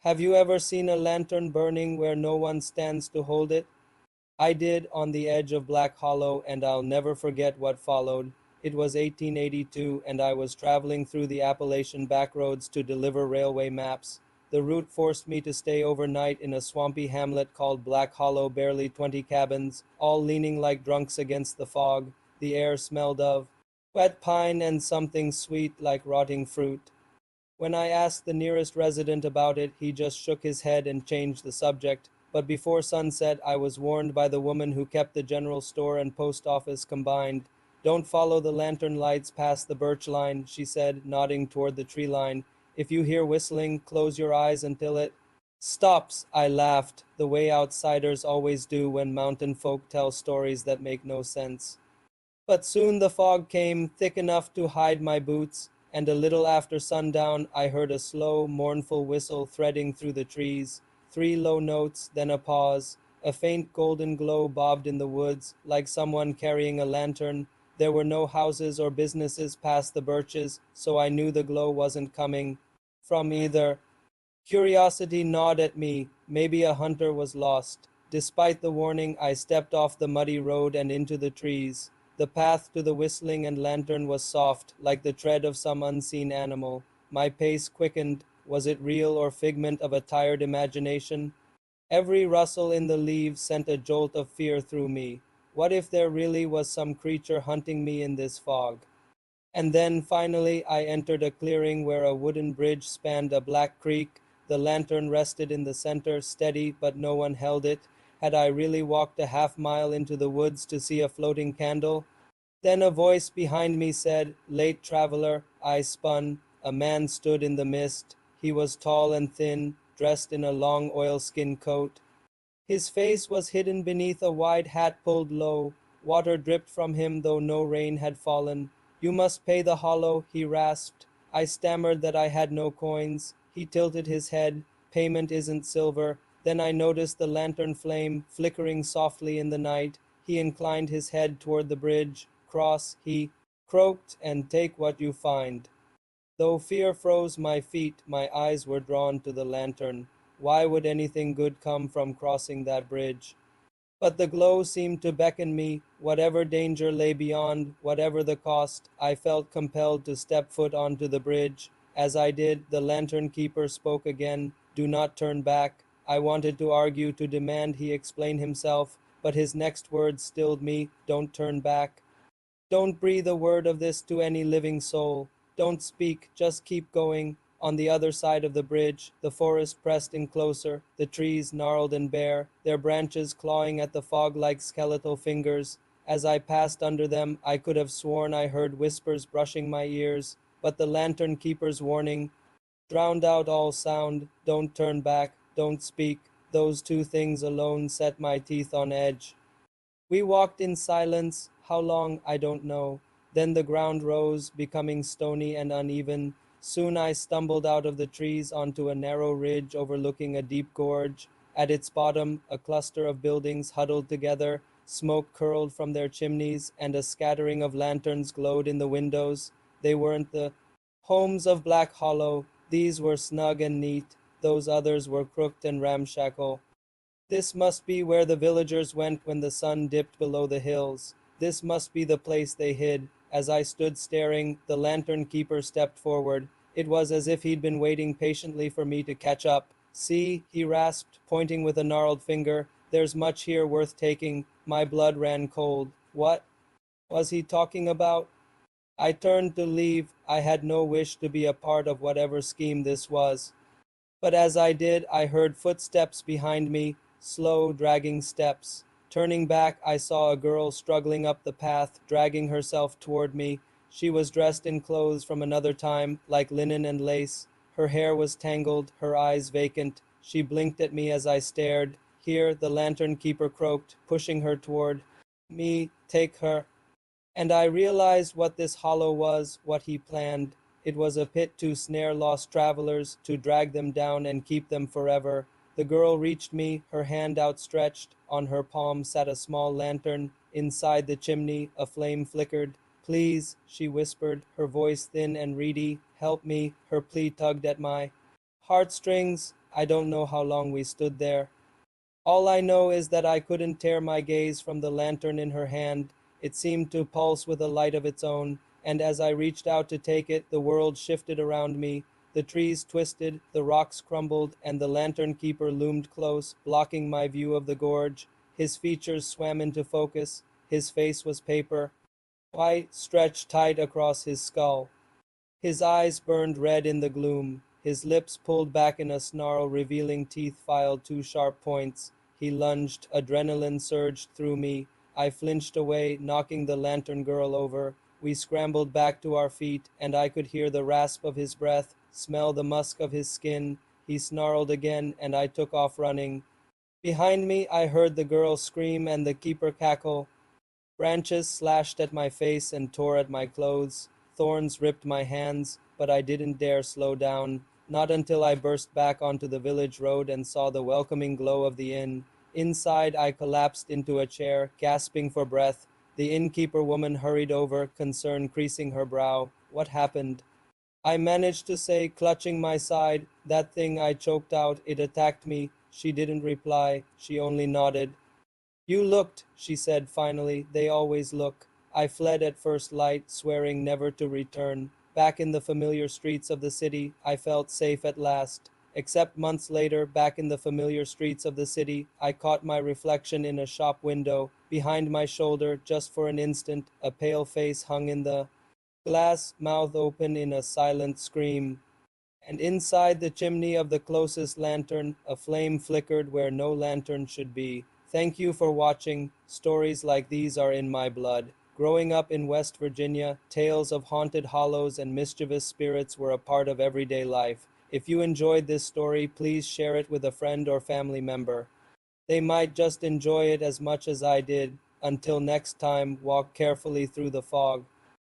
Have you ever seen a lantern burning where no one stands to hold it? I did on the edge of Black Hollow, and I'll never forget what followed. It was 1882, and I was traveling through the Appalachian backroads to deliver railway maps. The route forced me to stay overnight in a swampy hamlet called Black Hollow, barely 20 cabins, all leaning like drunks against the fog. The air smelled of wet pine and something sweet like rotting fruit. When I asked the nearest resident about it, he just shook his head and changed the subject. But before sunset, I was warned by the woman who kept the general store and post office combined. Don't follow the lantern lights past the birch line, she said, nodding toward the tree line. If you hear whistling, close your eyes until it stops. I laughed, the way outsiders always do when mountain folk tell stories that make no sense. But soon the fog came, thick enough to hide my boots, and a little after sundown I heard a slow, mournful whistle threading through the trees. 3 low notes, then a pause. A faint golden glow bobbed in the woods, like someone carrying a lantern. There were no houses or businesses past the birches, so I knew the glow wasn't coming from either. Curiosity gnawed at me. Maybe a hunter was lost. Despite the warning, I stepped off the muddy road and into the trees. The path to the whistling and lantern was soft, like the tread of some unseen animal. My pace quickened. Was it real or figment of a tired imagination? Every rustle in the leaves sent a jolt of fear through me. What if there really was some creature hunting me in this fog? And then, finally, I entered a clearing where a wooden bridge spanned a black creek. The lantern rested in the center, steady, but no one held it. Had I really walked a half-mile into the woods to see a floating candle? Then a voice behind me said, "Late traveler." I spun. A man stood in the mist. He was tall and thin, dressed in a long oilskin coat. His face was hidden beneath a wide hat pulled low. Water dripped from him, though no rain had fallen. "You must pay the hollow," he rasped. I stammered that I had no coins. He tilted his head. "Payment isn't silver." Then I noticed the lantern flame flickering softly in the night. He inclined his head toward the bridge. "Cross," he croaked, "and take what you find." Though fear froze my feet, my eyes were drawn to the lantern. Why would anything good come from crossing that bridge? But the glow seemed to beckon me. Whatever danger lay beyond, whatever the cost, I felt compelled to step foot onto the bridge. As I did, the lantern keeper spoke again. "Do not turn back." I wanted to argue, to demand he explain himself, but his next words stilled me. "Don't turn back. Don't breathe a word of this to any living soul. Don't speak, just keep going." On the other side of the bridge, the forest pressed in closer, the trees gnarled and bare, their branches clawing at the fog like skeletal fingers. As I passed under them, I could have sworn I heard whispers brushing my ears, but the lantern keeper's warning drowned out all sound. "Don't turn back, don't speak." Those two things alone set my teeth on edge. We walked in silence. How long, I don't know. Then the ground rose, becoming stony and uneven. Soon I stumbled out of the trees onto a narrow ridge overlooking a deep gorge. At its bottom, a cluster of buildings huddled together. Smoke curled from their chimneys, and a scattering of lanterns glowed in the windows. They weren't the homes of Black Hollow. These were snug and neat. Those others were crooked and ramshackle. This must be where the villagers went when the sun dipped below the hills. This must be the place they hid. As I stood staring, the lantern keeper stepped forward. It was as if he'd been waiting patiently for me to catch up. "See," he rasped, pointing with a gnarled finger. "There's much here worth taking." My blood ran cold. What was he talking about? I turned to leave. I had no wish to be a part of whatever scheme this was. But as I did, I heard footsteps behind me, slow, dragging steps. Turning back, I saw a girl struggling up the path, dragging herself toward me. She was dressed in clothes from another time, like linen and lace. Her hair was tangled, her eyes vacant. She blinked at me as I stared. "Here," the lantern keeper croaked, pushing her toward me. "Take her." And I realized what this hollow was, what he planned. It was a pit to snare lost travelers, to drag them down and keep them forever. The girl reached me, her hand outstretched. On her palm sat a small lantern. Inside the chimney, a flame flickered. "Please," she whispered, her voice thin and reedy. "Help me." Her plea tugged at my heartstrings. I don't know how long we stood there. All I know is that I couldn't tear my gaze from the lantern in her hand. It seemed to pulse with a light of its own, and as I reached out to take it, the world shifted around me. The trees twisted, the rocks crumbled, and the lantern keeper loomed close, blocking my view of the gorge. His features swam into focus. His face was paper, white, stretched tight across his skull. His eyes burned red in the gloom. His lips pulled back in a snarl, revealing teeth filed two sharp points. He lunged. Adrenaline surged through me. I flinched away, knocking the lantern girl over. We scrambled back to our feet, and I could hear the rasp of his breath, smell the musk of his skin. He snarled again, and I took off running. Behind me, I heard the girl scream and the keeper cackle. Branches slashed at my face and tore at my clothes. Thorns ripped my hands, but I didn't dare slow down. Not until I burst back onto the village road and saw the welcoming glow of the inn. Inside, I collapsed into a chair, gasping for breath. The innkeeper woman hurried over, concern creasing her brow. What happened? I managed to say, clutching my side. That thing, I choked out. It attacked me. She didn't reply. She only nodded. You looked, she said finally. They always look. I fled at first light, swearing never to return. Back in the familiar streets of the city, I felt safe at last. Except months later, back in the familiar streets of the city, I caught my reflection in a shop window. Behind my shoulder, just for an instant, a pale face hung in the glass, mouth open in a silent scream. And inside the chimney of the closest lantern, a flame flickered where no lantern should be. Thank you for watching. Stories like these are in my blood. Growing up in West Virginia, tales of haunted hollows and mischievous spirits were a part of everyday life. If you enjoyed this story, please share it with a friend or family member. They might just enjoy it as much as I did. Until next time, walk carefully through the fog.